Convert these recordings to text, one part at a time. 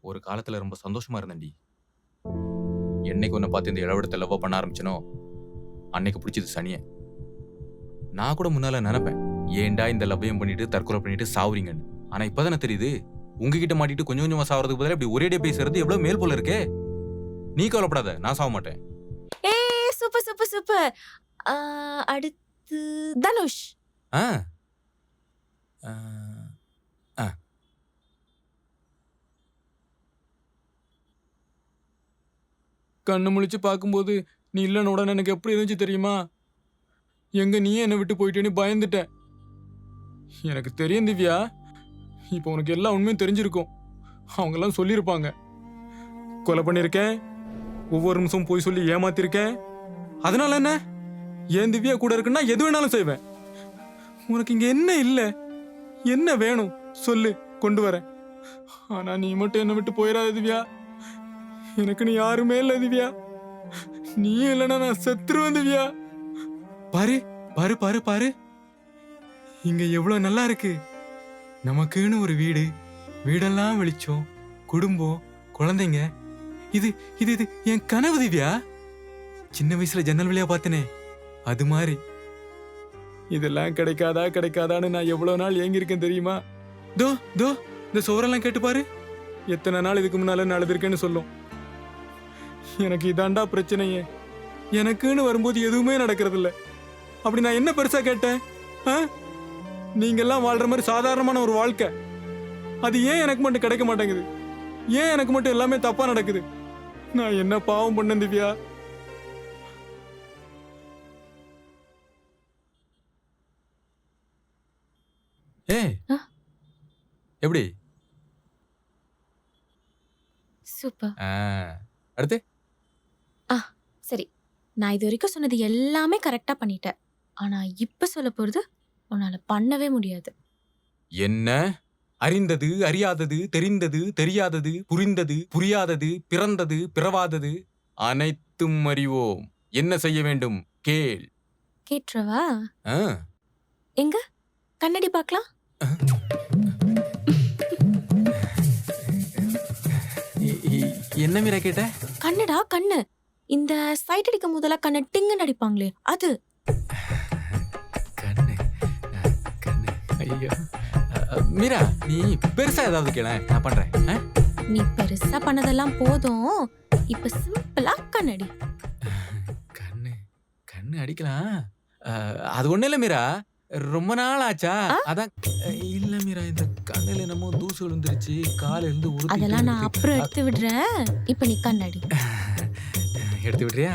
ஒரு காலத்துல ரொம்ப சந்தோஷமா இருந்தேன்டி. என்னைக்கு உன்னை பார்த்து இந்த இளவடத்தை லவ் பண்ண ஆரம்பிச்சனோ அன்னைக்கு பிடிச்சது சனிய. நான் கூட முன்னால நினைப்பேன், ஏன்டா இந்த லவ்வையும் பண்ணிட்டு தற்கொலை பண்ணிட்டு சாவுறீங்கன்னு. ஆனா இப்பதானே தெரியுது, உங்ககிட்ட மாட்டிட்டு கொஞ்சம் கொஞ்சமா சாவறதுக்கு பதிலா இப்படி ஒரேடியா பேசுறது எவ்வளவு மேல் போல இருக்கே. நீ கவலைப்படாத, நான் சாவ மாட்டேன். ஏய் சூப்பர் சூப்பர் சூப்பர். அடுத்து தனுஷ். ஆ ஆ, ஆ. கண்ணு முழிச்சு பார்க்கும்போது நீ இல்லைன்னு உடனே எனக்கு எப்படி இருந்துச்சு தெரியுமா? எங்க நீயே என்னை விட்டு போயிட்டேன்னு பயந்துட்டேன். எனக்கு தெரியும் திவ்யா, இப்போ உனக்கு எல்லா உண்மையும் தெரிஞ்சிருக்கும். அவங்கெல்லாம் சொல்லியிருப்பாங்க, கொலை பண்ணியிருக்கேன், ஒவ்வொரு நிமிஷம் போய் சொல்லி ஏமாத்திருக்கேன். அதனால என்ன, ஏன் திவ்யா கூட இருக்குன்னா எது வேணாலும் செய்வேன். உனக்கு இங்க என்ன இல்லை, என்ன வேணும் சொல்லு, கொண்டு வரேன். ஆனா நீ மட்டும் என்னை விட்டு போயிடாத திவ்யா. எனக்கு நீ யாருமே இல்லை திவ்யா. நீ இல்லைன்னா நான் செத்துருவேன் திவ்யா. பாரு பாரு பாரு பாரு, இங்க எவ்வளவு நல்லா இருக்கு. நமக்குன்னு ஒரு வீடு, வீடெல்லாம் வெளிச்சம், குடும்பம், குழந்தைங்க. இது இது இது என் கனவு திவ்யா. சின்ன வயசுல ஜன்னல் வழியா பார்த்தனே, அது மாதிரி. இதெல்லாம் கிடைக்காதா கிடைக்காதான்னு நான் எவ்வளவு நாள் ஏங்கியிருக்கேன் தெரியுமா? தோ தோ இந்த சோரெல்லாம் கேட்டு பாரு, எத்தனை நாள் இதுக்கு முன்னால நடந்திருக்கேன்னு சொல்லும். எனக்கு இதாண்டா பிரச்சனையே. எனக்குன்னு வரும்போது எதுவுமே நடக்கிறது இல்ல. அப்படி நான் என்ன பெருசா கேட்டேன்? நீங்கெல்லாம் வாழ்ற மாதிரி சாதாரணமான ஒரு வாழ்க்கை, அது ஏன் எனக்கு மட்டும் கிடைக்க மாட்டேங்குது? ஏன் எனக்கு மட்டும் எல்லாமே தப்பா நடக்குது? நான் என்ன பாவம் பண்ணேன் திவ்யா? ஏய் எப்படி? சூப்பர். அடுத்து சரி, நான் இது வரைக்கும் சொன்னது எல்லாமே கரெக்டா பண்ணிட்டேன். ஆனா இப்ப சொல்ல போறது உன்னால பண்ணவே முடியாது. என்ன? அறிந்தது அறியாதது, தெரிந்தது தெரியாதது, புரிந்தது புரியாதது, பிறந்தது பிறவாதது, அனைத்தும் அறிவோம். என்ன செய்ய வேண்டும் கேள். கேட்டுறவா? ஆ, எங்க கண்ணாடி பார்க்கலாம். என்ன மீரா கேட்ட? கண்ணுடா கண்ணு. இந்த சைட் அடிக்கும் போதெல்லாம் கண்ணை டிங்குன்னு அடிப்பாங்களே அது. கண்ணு கண்ணு. ஐயோ மீரா, நீ பெருசா ஏதாவது கேள, நான் பண்றேன். நீ பெருசா பண்ணதெல்லாம் போதும், இப்ப சிம்பிளா கண்ணடி. கண்ணு கண்ணு அடிக்கலாம். அது ஒண்ணு இல்ல மீரா, ரொம்ப நாள் ஆச்சா, அதான். இல்ல மீரா, இந்த கண்ணுல என்னமோ தூசு விழுந்துருச்சு, கால இருந்து உருட்டி. அதெல்லாம் நான் அப்புறம் எடுத்து விடுறேன், இப்ப நீ கண்ணடி. எடுத்து விடுறியா?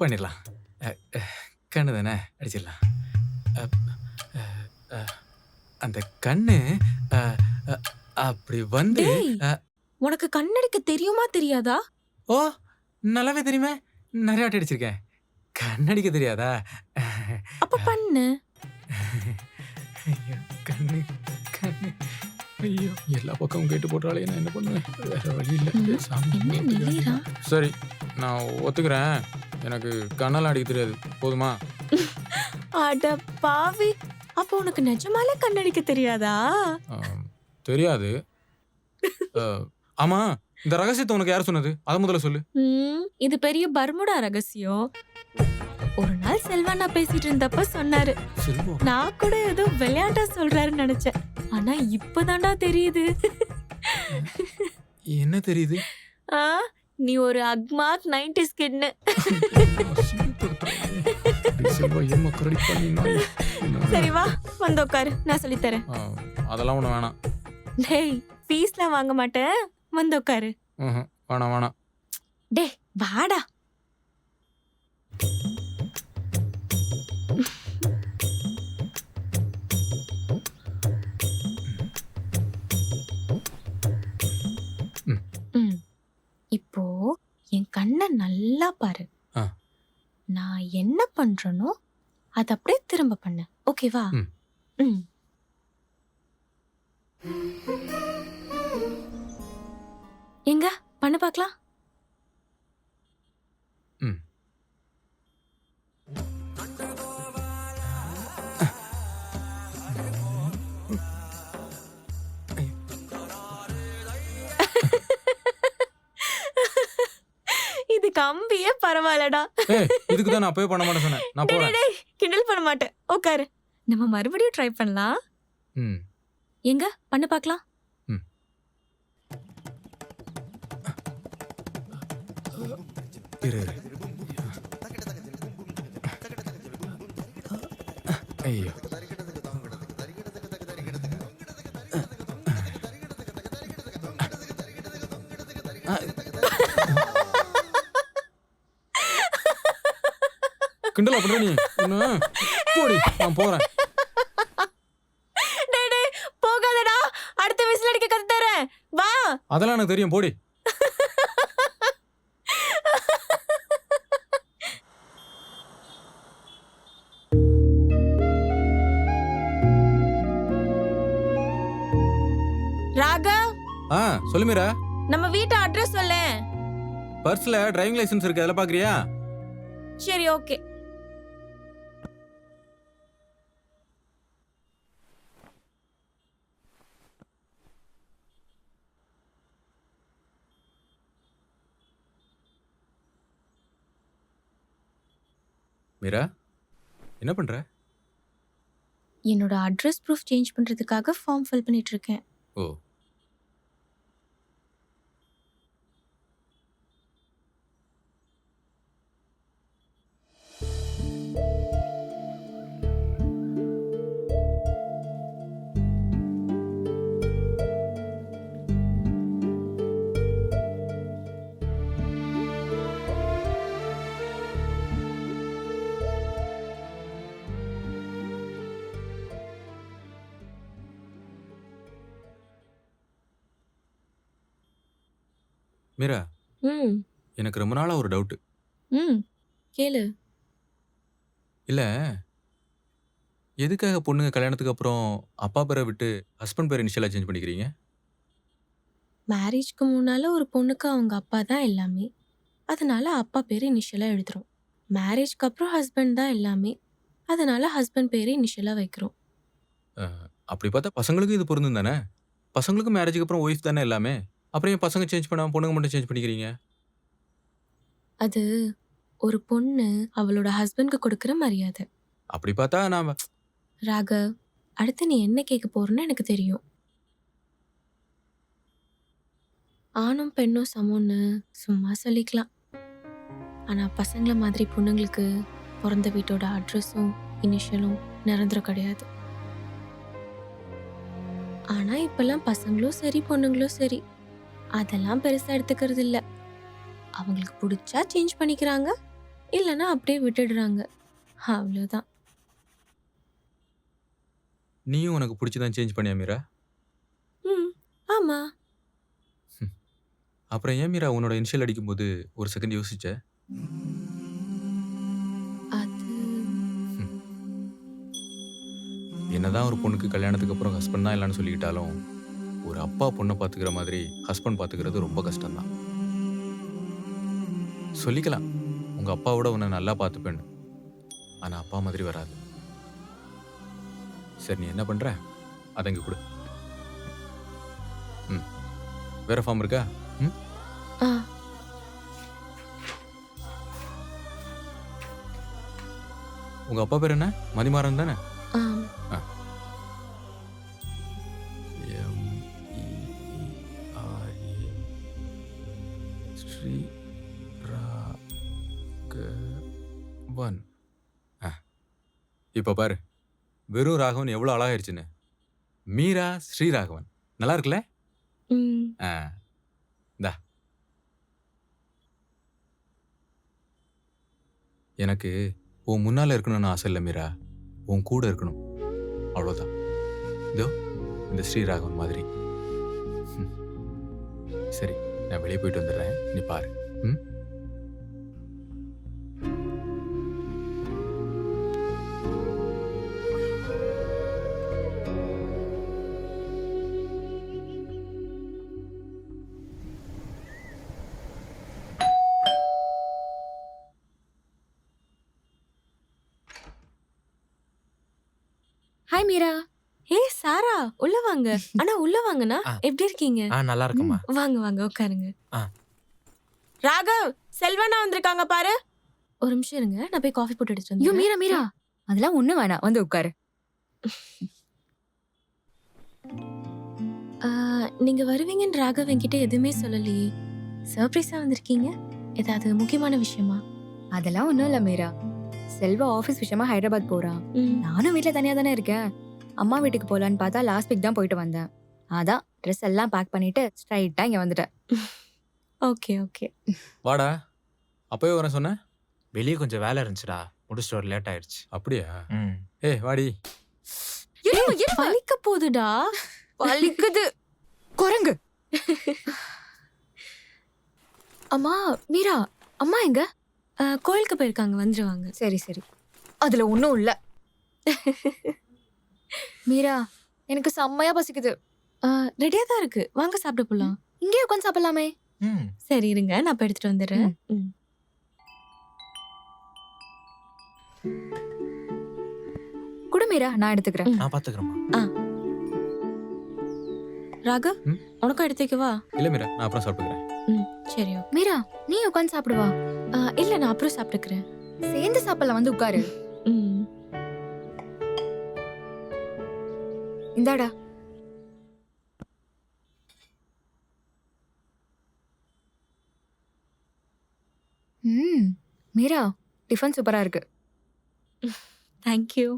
பண்ணிடலாம். கண்ணு தானே, அடிச்சிடலாம். அந்த கண்ணு அப்படி வந்து. உனக்கு கண்ணடிக்க தெரியுமா தெரியாதா? ஓ, நல்லாவே தெரியுமே, நிறைய வாட்டி அடிச்சிருக்கேன். கண்ணடிக்க தெரியாதா? அப்ப பண்ணு. ஐயோ கண்ணு கண்ணு, ஐயோ எல்லா பக்கமும் கேட்டு போட்டாலே நான் என்ன பண்ணுவேன்? வேற வழி இல்லை. சரி, நான் ஒத்துக்கிறேன், எனக்கு கண்ணெல்லாம் அடிக்க தெரியாது, போதுமா? அட பாவி, அப்ப உனக்கு நிஜமாலே கண்ணடிக்க தெரியாதா? தெரியாது. ஆமா, இந்த ரகசியத்தை உனக்கு யார் சொன்னது? அத முதல்ல சொல்லு. இது பெரிய பர்முடா ரகசியம். ஒரு நாள் செல்வா நான் பேசிட்டு இருந்தப்ப சொன்னாரு. நான் கூட ஏதோ விளையாட்டா சொல்றாருன்னு நினைச்சேன், ஆனா இப்பதான்டா தெரியுது. என்ன தெரியுது? நீ ஒரு அக்மார்க் 90s கிட்னு. செல்வா ஏமா கரடி பண்ணி நாய். சரி வா வந்து உட்காரு, நான் சொல்லித் தரேன். அதெல்லாம் ஒண்ணு வேணாம். டேய் ஃபீஸ்லாம் வாங்க மாட்டேன், வந்து உட்காரு. வேணாம் வேணாம். டேய் வாடா. இப்போ என் கண்ணை நல்லா பாரு. நான் என்ன பண்றேனோ அது அப்படியே திரும்ப பண்ணு, ஓகேவா? எங்க பண்ண பார்க்கலாம். இது கம்பியே பரவாயில்லடா. இதுக்கு தான் நான் அப்பவே பண்ண மாட்டேன் சொன்னேன். நான் போறேன். டேய் கிண்டல் பண்ண மாட்டேன், உட்காரு. நம்ம மறுபடியும் ட்ரை பண்ணலாம். எங்க பண்ண பார்க்கலாம். ஐயோ கிண்டலா பண்ற நீ? போடி, நான் போறேன். டேய் போகாதடா, அடுத்த விசில் அடிக்க கத்து தரேன், வா. அதெல்லாம் எனக்கு தெரியும், போடி. ராகவ். சொல்லு மீரா. நம்ம வீட்டு அட்ரஸ் சொல்லே. பர்ஸ்ல டிரைவிங் லைசென்ஸ் இருக்கு, அதெல்லாம் பாக்குறியா? சரி ஓகே. மீரா என்ன பண்ற? என்னோட அட்ரஸ் ப்ரூஃப் சேஞ்ச் பண்றதுக்காக ஃபார்ம் ஃபில் பண்ணிட்டு இருக்கேன். ஓ. மீரா, எனக்கு ரொம்ப நாளா ஒரு டவுட். கேளு. இல்ல, எதுக்காக பொண்ணுங்க கல்யாணத்துக்கு அப்புறம் அப்பா பேரை விட்டு ஹஸ்பண்ட் பேரை இனிஷியலா சேஞ்ச் பண்ணிக்கிறீங்க? மேரேஜ்க்கு முன்னால ஒரு பொண்ணுக்கு அவங்க அப்பா தான் எல்லாமே, அதனால அப்பா பேரு இனிஷியலா எழுதுறோம். மேரேஜ்க்கு அப்புறம் ஹஸ்பண்ட் தான் எல்லாமே, அதனால ஹஸ்பண்ட் பேரு இனிஷியலா வைக்கிறோம். அப்படி பார்த்தா பசங்களுக்கும் இது பொருந்தும் தானே? பசங்களுக்கும் மேரேஜுக்கு அப்புறம் ஒய்ஃப் தானே எல்லாமே. அப்புறம் ஏன் பசங்க சேஞ்ச் பண்ணாம பொண்ணுங்க மட்டும் சேஞ்ச் பண்ணிக்கிறீங்க? அது ஒரு பொண்ணு அவளோட ஹஸ்பண்ட்க்கு கொடுக்கிற மரியாதை. அப்படி பார்த்தா நாம. ராகவ், அடுத்து நீ என்ன கேட்க போறன்னு எனக்கு தெரியும். ஆணும் பெண்ணும் சமம்னு சும்மா சொல்லிக்கலாம். ஆனா பசங்கள மாதிரி பொண்ணுங்களுக்கு பிறந்த வீட்டோட அட்ரஸும் இனிஷியலும் நிரந்தரம் கிடையாது. ஆனா இப்பெல்லாம் பசங்களும் சரி பொண்ணுங்களும் சரி அதெல்லாம் பெருசா எடுத்துக்கிறது இல்ல. அவங்களுக்கு பிடிச்சா சேஞ்ச் பண்ணிக்கிறாங்க, இல்லைன்னா அப்படியே விட்டுடுறாங்க, அவ்வளவுதான். நீயும் உனக்கு பிடிச்சதான் சேஞ்ச் பண்ணியா மீரா? ஆமா. அப்புறம் ஏன் மீரா உன்னோட இனிஷியல் அடிக்கும்போது ஒரு செகண்ட் யோசிச்ச? அது என்னதான் ஒரு பொண்ணுக்கு கல்யாணத்துக்கு அப்புறம் ஹஸ்பண்ட் தான் இல்லைன்னு சொல்லிக்கிட்டாலும், ஒரு அப்பா பொண்ணை பார்த்துக்கிற மாதிரி ஹஸ்பண்ட் பார்த்துக்கிறது ரொம்ப கஷ்டம்தான். சொல்லிக்கலாம், உங்க அப்பாவோட உன்னை நல்லா பார்த்துப்பேன்னு. ஆனா அப்பா மாதிரி வராது. சரி, நீ என்ன பண்ற? அதை இங்க கொடு. வேற ஃபார்ம் இருக்கா? உங்க அப்பா பேர் என்ன? மதிமாறன் தானே? ஸ்ரீ ராகவன். இப்போ பாரு, வெறும் ராகவன் எவ்வளோ அழகாயிருச்சுன்னு. மீரா ஸ்ரீராகவன். நல்லா இருக்குல்ல? ம். இந்தா. எனக்கு உன் முன்னால இருக்கணும்னு ஆசை இல்லை மீரா, உன் கூட இருக்கணும், அவ்வளோதான். இதோ இந்த ஸ்ரீராகவன் மாதிரி. சரி, நான் வெளியே போயிட்டு வந்துடுறேன், நீ பாரு. ம். ஹாய் மீரா. ஏய் சாரா, உள்ள வாங்க. அண்ணா உள்ள வாங்கண்ணா. ஆ. எப்படி இருக்கீங்க? நல்லா இருக்குமா. வாங்க வாங்க உட்காருங்க. ஆ. ராகவ், செல்வண்ணா வந்திருக்காங்க பாரு. ஒரு நிமிஷம் இருங்க, நான் போய் காஃபி போட்டு எடுத்துட்டு ஐயோ வந்துடுறேன். மீரா மீரா, அதெல்லாம் ஒண்ணு வேணாம், வந்து உட்காரு. நீங்க வருவீங்கன்னு ராகவ் என்கிட்ட எதுவுமே சொல்லலையே. சர்ப்ரைஸா வந்திருக்கீங்க. ஏதாவது முக்கியமான விஷயமா? அதெல்லாம் ஒண்ணும் இல்ல மீரா. செல்வா ஆபீஸ் விஷயமா ஹைதராபாத் போறா. நானும் வீட்ல தனியா தானே இருக்கேன். அம்மா வீட்டுக்கு போலான்னு பார்த்தா லாஸ்ட் வீக் தான் போயிட்டு வந்தேன். அதான் ட்ரெஸ் எல்லாம் பேக் பண்ணிட்டு ஸ்ட்ரைட்டா இங்க வந்துட்டேன். Okay okay. வாடா, அப்பவே வரேன் சொன்ன. வெளியே கொஞ்சம் வேலை இருந்துச்சுடா, முடிச்சுட்டு ஒரு லேட் ஆயிடுச்சு. அப்படியா? ம். ஏய் வாடி. வலிக்க போகுதுடா. வலிக்குது குரங்கு. அம்மா மீரா, அம்மா எங்க? கோயிலுக்கு போயிருக்காங்க, வந்துருவாங்க. சரி சரி, அதுல ஒண்ணும் இல்ல. மீரா, எனக்கு செம்மையா பசிக்குது. ரெடியா தான் இருக்கு, வாங்க சாப்பிட போலாம். இங்கே உட்காந்து சாப்பிடலாமே. ம். சரி இருங்க, நான் இப்ப எடுத்துட்டு வந்துடுறேன். குடு மீரா, நான் எடுத்துக்கிறேன். நான் பாத்துக்கிறேம்மா. ராகவ், ம்? உனக்கும் எடுத்து வைக்கவா? இல்லை மீரா, நான் அப்புறம் சாப்பிட்டுக்கிறேன். சரி okay. மீரா, நீ உட்காந்து சாப்பிடுவா. இல்ல நான் அப்புறம் சாப்பிட்டுக்கிறேன். சேர்ந்து சாப்பிடலாம், வந்து உட்காரு. ம். இந்தாடா. மீரா, டிஃபன் சூப்பரா இருக்கு. தேங்க்யூ.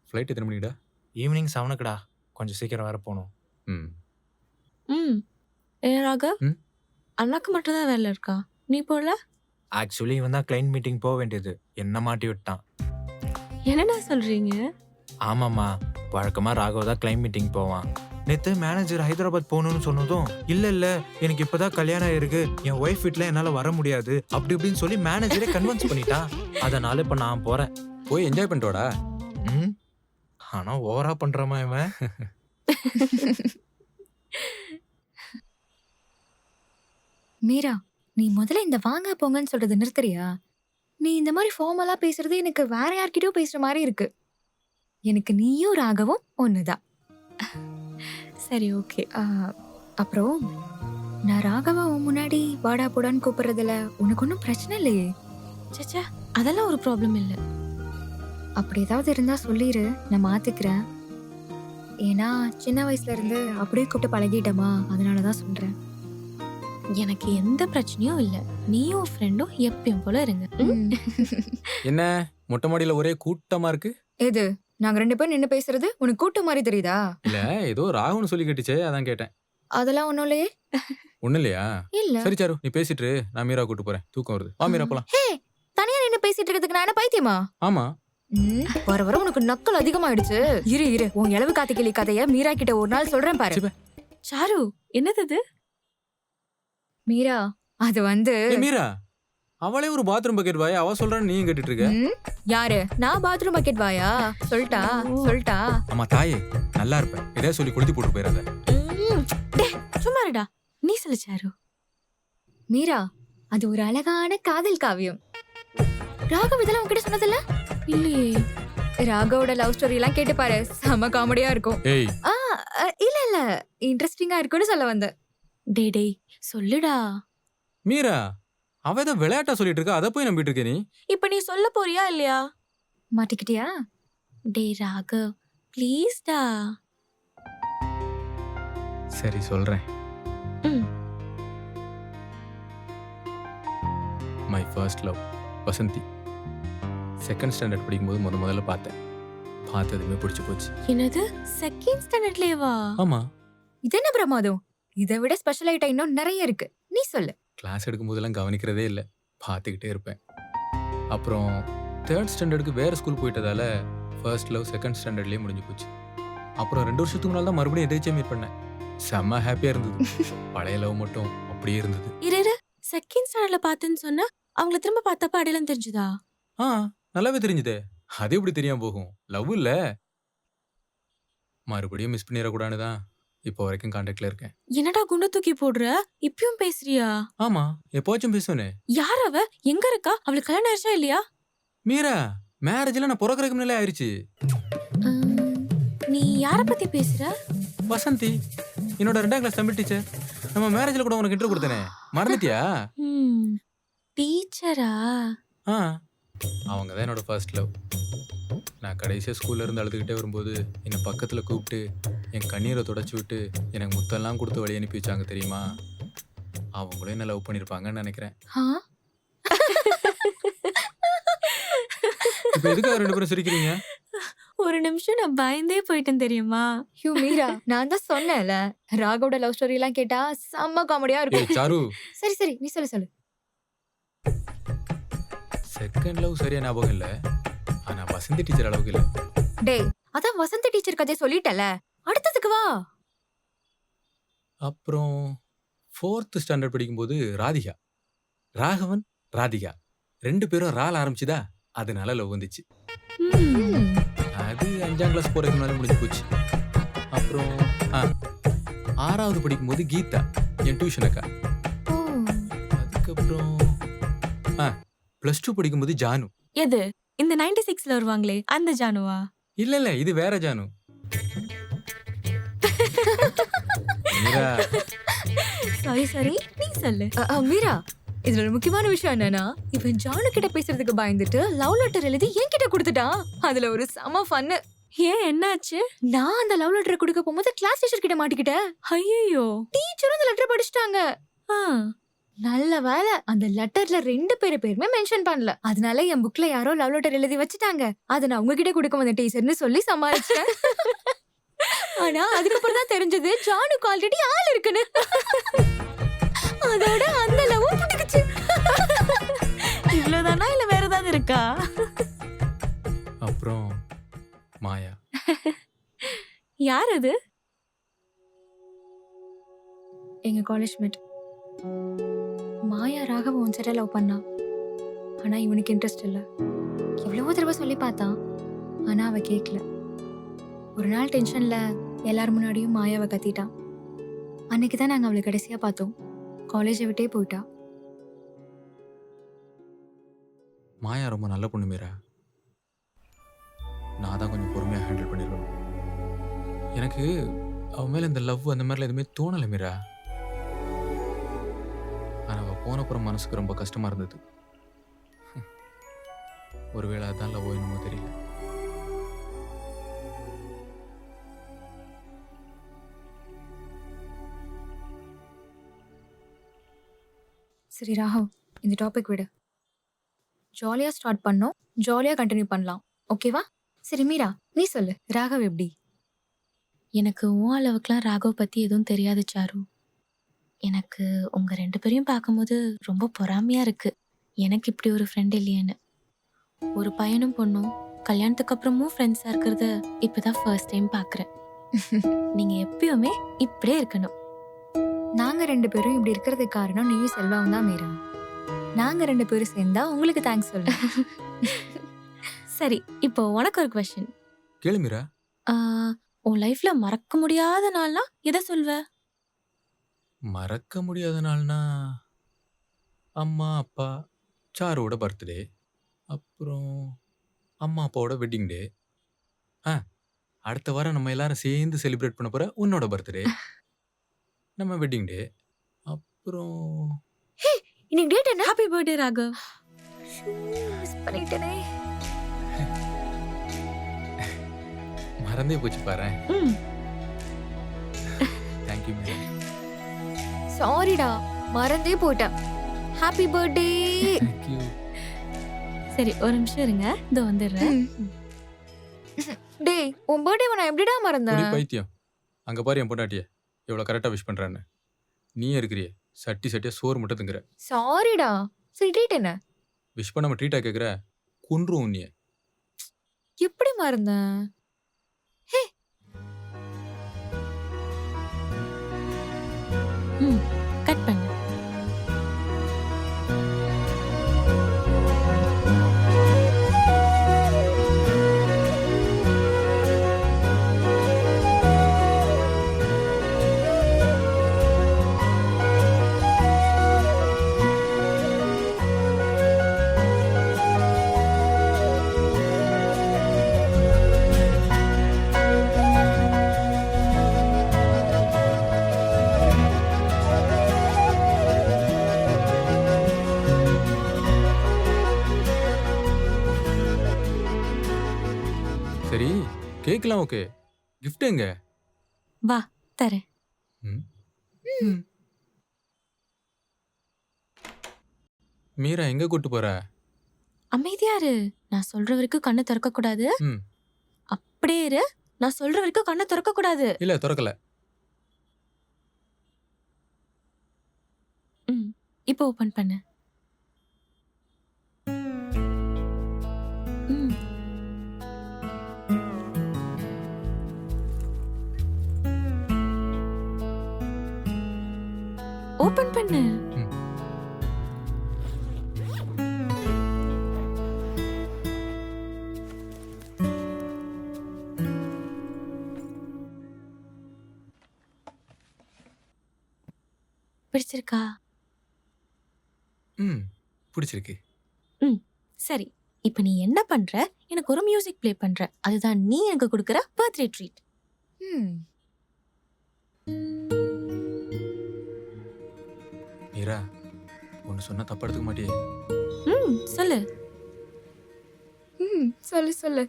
ஃப்ளைட் எத்தனை மணிடா? ஈவினிங் 7:00க்குடா, கொஞ்சம் சீக்கிரம் வர போகணும். ம். ராகவ், ம்? அண்ணாக்கு மட்டும் தான் வேலை இருக்கா? நீ போல? ஆக்சுவலி இவன் தான் கிளைண்ட் மீட்டிங் போக வேண்டியது, என்ன மாட்டி விட்டான். என்னடா சொல்றீங்க? ஆமாம்மா, வழக்கமா ராகவ் தான் கிளைண்ட் மீட்டிங் போவான். நேற்று மேனேஜர் ஹைதராபாத் போகணும்னு சொன்னதும் இல்ல எனக்கு இப்பதான் கல்யாணம் ஆயிருக்கு, என் ஒய்ஃப் வீட்ல என்னால வர முடியாது அப்படி இப்படின்னு சொல்லி மேனேஜரே கன்வின்ஸ் பண்ணிட்டா. அதனால இப்ப நான் போறேன். போய் என்ஜாய் பண்ணிட்டோடா. ம். ஆனா ஓவரா பண்றாமா இவன். மீரா, நீ முதல்ல இந்த வாங்க போங்கன்னு சொல்றது நிறுத்துறியா? நீ இந்த மாதிரி ஃபார்மலா பேசுறது எனக்கு வேற யார்கிட்டயோ பேசுற மாதிரி இருக்கு. எனக்கு நீயும் ராகவும் ஒண்ணுதான். சரி ஓகே. அப்புறம் நான் ராகவா உன் முன்னாடி வாடா போடான்னு கூப்பிடுறதுல உனக்கு ஒன்றும் பிரச்சனை இல்லையே? சச்சா, அதெல்லாம் ஒரு ப்ராப்ளம் இல்லை. அப்படி ஏதாவது இருந்தா சொல்லிடு, நான் மாத்திக்கிறேன். ஏன்னா சின்ன வயசுல இருந்து அப்படியே கூப்பிட்டு பழகிட்டமா, அதனாலதான் சொல்றேன். எனக்கு எந்த பிரச்சனையும் இல்லை. நீயும் ஃப்ரெண்டும் எப்பயும் போல இருங்க. என்ன மொட்டை மாடியில ஒரே கூட்டமா இருக்கு? எது, நாங்க 2 பேரும் நின்னு பேசுறது உனக்கு கூட்டம் மாதிரி தெரியுதா? இல்ல, ஏதோ ராகுன்னு சொல்லி கேட்டுச்சே, அதான் கேட்டேன். அதெல்லாம் ஒண்ணும் இல்லையே. ஒண்ணு இல்லையா? இல்ல. சரி சாரு, நீ பேசிட்டு இரு, நான் மீரா கூட்டு போறேன். தூக்கம் வருது. வா மீரா போலாம். ஹே, தனியா நின்னு பேசிட்டு இருக்கிறதுக்கு நான் என்ன பைத்தியமா? ஆமா. வர வர உனக்கு நக்கல் அதிகமாயிடுச்சு. இரு உன் இளவு காத்துக்கிளி கதைய மீரா கிட்ட ஒரு நாள் சொல்றேன் பாரு. சிவ. சாரு, என்னது இது? மீரா, அது வந்து ஏய் மீரா, அவளே ஒரு பாத்ரூம் பக்கெட் வாய், அவ சொல்றான்னு நீயும் கேட்டுட்டு இருக்க. யாரு? நான் பாத்ரூம் பக்கெட் வாயா? சொல்லிட்டா. ஆமா தாயே, நல்லா இருப்பேன். இதே சொல்லி கொளுத்தி போட்டு போயிடாத. சும்மா இருடா, நீ சொல்லு சாரு. மீரா, அது ஒரு அழகான காதல் காவியம். ராகவ் இதெல்லாம் உன்கிட்ட சொன்னதில்ல? இல்லையே. ராகவோட லவ் ஸ்டோரி எல்லாம் கேட்டு பாரு, செம காமெடியா இருக்கும். ஏய் இல்ல இன்ட்ரெஸ்டிங்கா இருக்கும்னு சொல்ல வந்தேன். டேய் சொல்லுடா. மீரா, அவ ஏதோ விளையாட்டா சொல்லிட்டு இருக்கா, அதை போய் நம்பிட்டு இருக்க நீ. இப்ப நீ சொல்ல போறியா இல்லையா? மாட்டிக்கிட்டியா? டேய் ராகவ், ப்ளீஸ் டா. சரி சொல்றேன். My first love Vasanthi. Second standard படிக்கும்போது முதல்ல பார்த்ததுமே பிடிச்சி போச்சு. என்னது செகண்ட் ஸ்டாண்டர்ட்லேவா? ஆமா, இது என்ன பிரமாதம்? இதை விட ஸ்பெஷல் ஐட்டம் இன்னும் நிறைய இருக்கு, நீ சொல்லு. கிளாஸ் எடுக்கும்போதெல்லாம் கவனிக்கிறதே இல்லை, பார்த்துக்கிட்டே இருப்பேன். அப்புறம் தேர்ட் ஸ்டாண்டர்டுக்கு வேற ஸ்கூல் போயிட்டதால ஃபர்ஸ்ட் லவ் செகண்ட் ஸ்டாண்டர்ட்லேயே முடிஞ்சு போச்சு. அப்புறம் 2 வருஷத்துக்கு முன்னால் தான் மறுபடியும் எதேச்சியாக மீட் பண்ணேன். செம்ம ஹாப்பியாக இருந்தது. பழைய லவ் மட்டும் அப்படியே இருந்தது. இரு செகண்ட் ஸ்டாண்டர்ட்ல பார்த்தேன்னு சொன்னா அவங்கள திரும்ப பார்த்தப்ப அடையாளம் தெரிஞ்சுதா? ஆ, நல்லாவே தெரிஞ்சுதே. அது எப்படி தெரியாம போகும்? லவ் இல்ல. மறுபடியும் மிஸ் பண்ணிடக்கூடாதுன்னு தான் இப்போ வரைக்கும் கான்டாக்ட்ல இருக்கேன். என்னடா குண்ட தூக்கி போடுற? இப்பயும் பேசுறியா? ஆமா, எப்போச்சும் பேசுவேனே. யார் அவ? எங்க இருக்கா? அவளுக்கு கல்யாணம் ஆயிடுச்சா இல்லையா? மீரா, மேரேஜ்ல நான் பிறக்கறதுக்கு முன்னாலே ஆயிருச்சு. நீ யார பத்தி பேசுற? வசந்தி, என்னோட 2ஆம் கிளாஸ் தமிழ் டீச்சர். நம்ம மேரேஜ்ல கூட உனக்கு இன்டர்வியூ கொடுத்தனே, மறந்துட்டியா? டீச்சரா? ஆ, அவங்க தான் என்னோட ஃபர்ஸ்ட் லவ். நான் கடைசியாக ஸ்கூல்ல இருந்து அழுதுகிட்டே வரும்போது என்னை பக்கத்தில் கூப்பிட்டு என் கண்ணீரை தொடச்சி விட்டு எனக்கு முத்தெல்லாம் கொடுத்து வழி அனுப்பி வச்சாங்க தெரியுமா? அவங்களும் என்ன லவ் பண்ணியிருப்பாங்கன்னு நினைக்கிறேன். இப்போ எதுக்காக 2 பேரும் சிரிக்கிறீங்க? ஒரு நிமிஷம் நான் பயந்தே போயிட்டேன் தெரியுமா? ஹியூ மீரா, நான் தான் சொன்னேன்ல, ராகவோட லவ் ஸ்டோரி எல்லாம் கேட்டா செம்ம காமெடியா ஏய் இருக்கும். சாரு, சரி நீ சொல்லு. செகண்ட் லவ் சரியா ஞாபகம் இல்லை, ஆனா வசந்தி டீச்சர் அளவுக்கு இல்லை. டேய், அதான் வசந்தி டீச்சர் கதையை சொல்லிட்டல, அடுத்ததுக்கு வா. அப்புறம் 4th ஸ்டாண்டர்ட் படிக்கும்போது ராதிகா, ராகவன், ராதிகா 2 பேரும் ரால் ஆரம்பிச்சுதா, அதனால லவ் வந்துச்சு. அது 5ஆம் கிளாஸ் போறதுக்கு முன்னாலே முடிஞ்சு போச்சு. அப்புறம் 6வது படிக்கும்போது கீதா, என் டியூஷன் அக்கா. அதுக்கப்புறம் +2 படிக்கும்போது ஜானு. எது? இந்த 96ல வருவாங்களே அந்த ஜானுவா? இல்ல, இது வேற ஜானு. மீரா, சரி நீ சொல்லு. மீரா, இதுல ஒரு முக்கியமான விஷயம் என்னன்னா, இவன் ஜானு கிட்ட பேசுறதுக்கு பயந்துட்டு லவ் லெட்டர் எழுதி என்கிட்ட கொடுத்துட்டான். அதுல ஒரு செம ஃபன்னு. ஏன், என்னாச்சு? நான் அந்த லவ் லெட்டரை கொடுக்க போகும்போது கிளாஸ் டீச்சர் கிட்ட மாட்டிக்கிட்டேன். ஐயோ, டீச்சரும் அந்த லெட்டர் படிச்சிட்டாங்க. நல்ல வேலை, அந்த லெட்டர்ல 2 பேருமே மென்ஷன் பண்ணல. அதனால என் புக்ல யாரோ லவ் லெட்டர் எழுதி வச்சுட்டாங்க. அதை நான் உங்ககிட்ட கொடுக்க வந்த டீச்சர்னு சொல்லி சமாளிச்சேன். ஆனா அதுக்கப்புறம் தான் தெரிஞ்சது ஜானுக்கு ஆல்ரெடி ஆள் இருக்குன்னு. அதோட அந்த லவ் புடிக்குச்சு. இவ்வளவுதானா இல்ல வேற ஏதாவது இருக்கா? அப்புறம் மாயா. யார் அது? எங்க காலேஜ் மேட். மாயா ராகவ ஒன்சைடா லவ் பண்ணா. ஆனா இவனுக்கு இன்ட்ரெஸ்ட் இல்ல. எவ்வளவோ தடவை சொல்லி பார்த்தான், ஆனா அவ கேட்கல. ஒரு நாள் டென்ஷன்ல எல்லார் முன்னாடியும் மாயாவை கத்திட்டான். அன்னைக்குதான் நாங்க அவளை கடைசியா பார்த்தோம். காலேஜை விட்டே போயிட்டா. மாயா ரொம்ப நல்ல பொண்ணு மீரா. நான் தான் கொஞ்சம் பொறுமையாக ஹேண்டில் பண்ணிருக்கணும். எனக்கு அவன் மேலே இந்த லவ் அந்த மாதிரிலாம் எதுவுமே தோணலை மீரா. ஆனால் அவள் போனப்புறம் மனசுக்கு ரொம்ப கஷ்டமாக இருந்தது. ஒருவேளை அதான் லவ் என்னமோ தெரியல. சரி ராகவ், இந்த டாபிக் விடு. ஜாலியா ஸ்டார்ட் பண்ணோம், ஜாலியா கண்டினியூ பண்ணலாம், ஓகேவா? சரி மீரா, நீ சொல்லு, ராகவ் எப்படி? எனக்கு உன் அளவுக்குலாம் ராகவ் பத்தி எதுவும் தெரியாது சாரு. எனக்கு உங்க 2 பேரையும் பார்க்கும்போது ரொம்ப பொறாமையா இருக்கு. எனக்கு இப்படி ஒரு ஃப்ரெண்ட் இல்லையேன்னு. ஒரு பையனும் பொண்ணும் கல்யாணத்துக்கு அப்புறமும் ஃப்ரெண்ட்ஸா இருக்கிறத இப்பதான் ஃபர்ஸ்ட் டைம் பாக்குறேன். நீங்க எப்பயுமே இப்படியே இருக்கணும். நாங்க 2 பேரும் இப்படி இருக்கிறதுக்கு காரணம் நீயும் செல்வாவும் தான் மீரா. நாங்க 2 பேரும் சேர்ந்தா உங்களுக்கு தேங்க்ஸ் சொல்லு. சரி, இப்போ உனக்கு ஒரு கொஸ்டின். கேளு மீரா. உன் லைஃப்ல மறக்க முடியாத நாள்னா எதை சொல்வ? மறக்க முடியாத நாள்னா அம்மா அப்பா சாரோட பர்த்டே, அப்புறம் அம்மா அப்பாவோட வெட்டிங் டே. அடுத்த வாரம் நம்ம எல்லாரும் சேர்ந்து செலிப்ரேட் பண்ண போற உன்னோட பர்த்டே, நம்ம வெட்டிங் டே. அப்புறம் இன்னைக்கு டேட் என்ன? Happy birthday Raghav. மிஸ் பண்ணிட்டேனே. மறந்தே போச்சு பாரு. ம், தேங்க்யூ மீரா. சாரிடா, மறந்தே போயிட்டேன். Happy birthday. தேங்க்யூ. சரி ஒரு நிமிஷம் இருங்க, இதோ வந்துடுறேன். டேய் உன் பர்த்டே நான் எப்படிடா ஒரு மறந்தேன்? பைத்தியம். அங்க பாரு என் பொண்டாட்டிய எவ்வளவு கரெக்டா விஷ் பண்றான்னு. நீ இருக்கிறியே சட்டியா சோறு மட்டும் திங்குற. சாரிடா. சரி ட்ரீட் என்ன? விஷ் பண்ணாம ட்ரீட்டா கேக்குற, கொன்றும் நீ. எப்படி மறந்தேன்? ம் கட் பண்ணு. சரி கேக்கலாம் ஓகே. gift எங்க? வா தரேன். ம். மீரா எங்க கூட்டு போற? அமைதியா இரு, நான் சொல்ற வரைக்கும் கண்ணை திறக்க கூடாது. ம். அப்படியே இரு, நான் சொல்ற வரைக்கும் கண்ணை திறக்க கூடாது. இல்ல திறக்கல. இப்போ ஓபன் பண்ணு. ம். ஓபன் பண்ணு. ம். பிடிச்சிருக்கா? ம். பிடிச்சிருக்கு. சரி, இப்போ நீ என்ன பண்ற? எனக்கு ஒரு மியூசிக் ப்ளே பண்ற. அதுதான் நீ எனக்கு கொடுக்குற பர்த்டே ட்ரீட். ம். மீரா ஒன்னு சொன்னா தப்பா எடுத்துக்க மாட்டியே? சொல்லு. சொல்லு சொல்லு.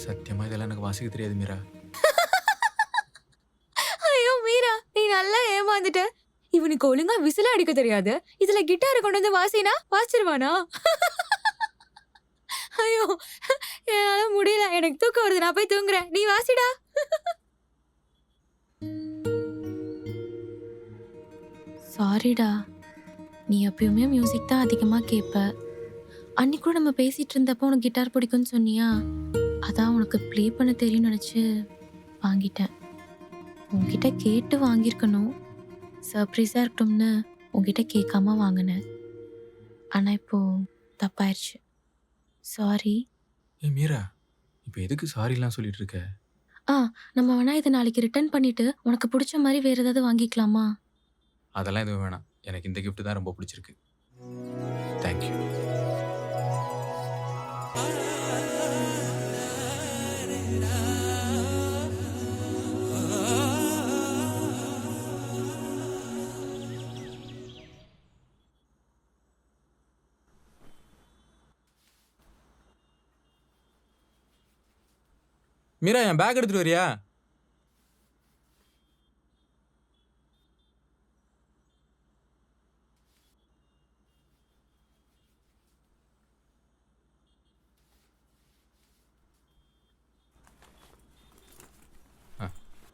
சத்தியமா இதெல்லாம் எனக்கு வாசிக்க தெரியாது மீரா. ஐயோ மீரா, நீ நல்லா ஏமாந்துட்ட. இவனுக்கு ஒழுங்கா விசில அடிக்க தெரியாது. இதுல கிட்டாரை கொண்டு வந்து வாசினா வாசிச்சிருவானா? ஐயோ என்னால முடியல, எனக்கு தூக்கம் வருது, நான் போய் தூங்குறேன். நீ வாசிடா. சாரிடா, நீ எப்பயுமே மியூசிக் தான் அதிகமா கேட்ப. அன்னைக்கு கூட நம்ம பேசிட்டு இருந்தப்போ உனக்கு கிட்டார் பிடிக்கும்னு சொன்னியா, அதான் உனக்கு ப்ளே பண்ண தெரியும்னு நினைச்சு வாங்கிட்டேன். உன்கிட்ட கேட்டு வாங்கியிருக்கணும், சர்ப்ரைஸா இருக்கட்டும்னு உன்கிட்ட கேட்காம வாங்கினேன். ஆனா இப்போ தப்பாயிருச்சு, சாரி. ஏ மீரா இப்போ எதுக்கு சாரிலாம் சொல்லிட்டு இருக்க? நம்ம வேணா இதை நாளைக்கு ரிட்டர்ன் பண்ணிட்டு உனக்கு பிடிச்ச மாதிரி வேற ஏதாவது வாங்கிக்கலாமா? அதெல்லாம் எதுவும் வேணாம். எனக்கு இந்த gift தான் ரொம்ப பிடிச்சிருக்கு. தேங்க்யூ. மீரா என் பேக் எடுத்துட்டு வரியா?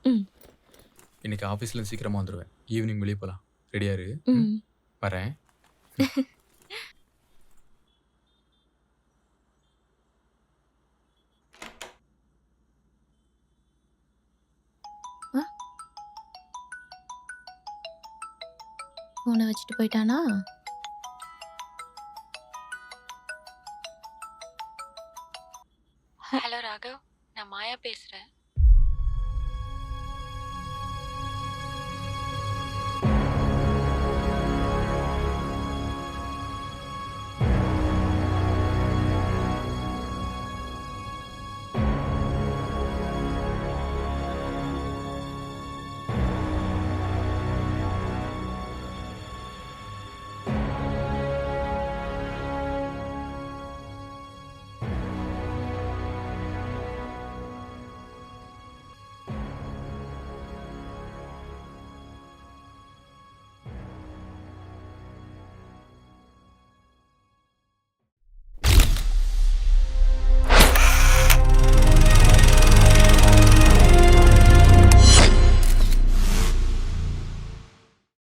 ம். இன்னைக்கு ஆஃபீஸ்ல சீக்கிரமா வந்துடுவேன். ஈவினிங் வெளியே போகலாம். ரெடியா இரு. ம். வரேன். ஃபோனை வச்சுட்டு போயிட்டானா?